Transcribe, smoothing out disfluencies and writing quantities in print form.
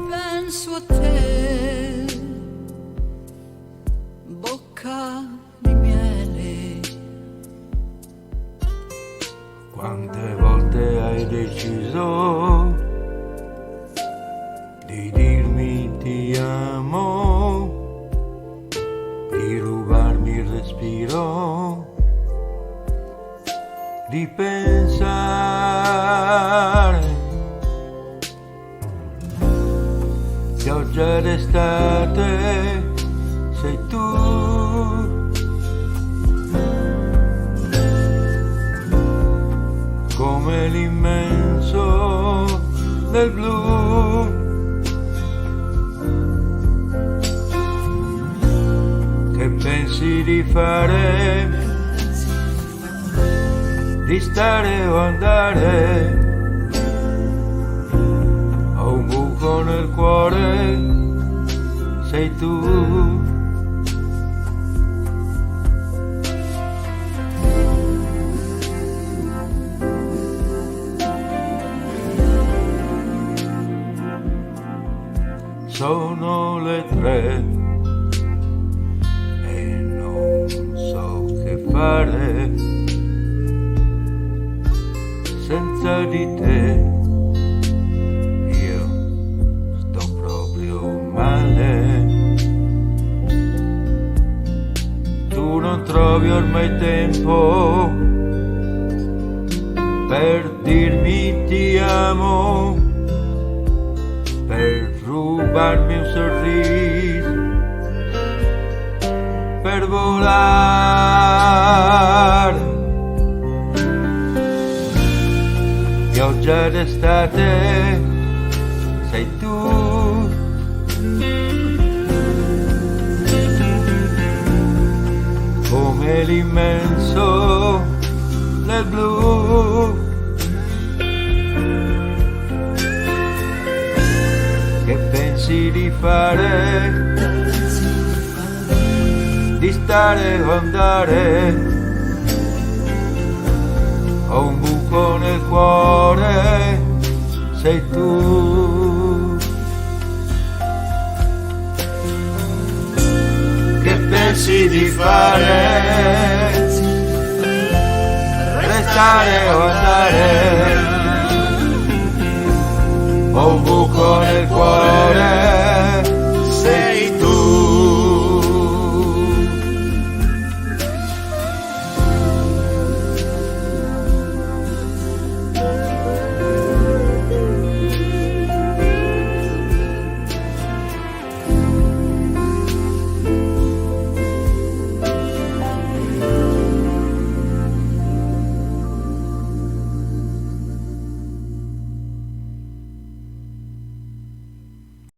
penso a te, bocca di miele. Quante volte hai deciso di dirmi ti amo, di rubarmi il respiro, di pensare pioggia d'estate sei tu, come l'immenso del blu, che pensi di fare, di stare o andare. Ho un buco nel cuore, sei tu. Sono le 3 e non so che fare senza di te. Tu non trovi ormai tempo per dirmi ti amo, per rubarmi un sorriso, per volare. Pioggia d'estate sei tu, come l'immenso del blu, che pensi di fare, di stare o andare. Ho un buco nel cuore, sei tu. Che pensi di fare, restare o andare.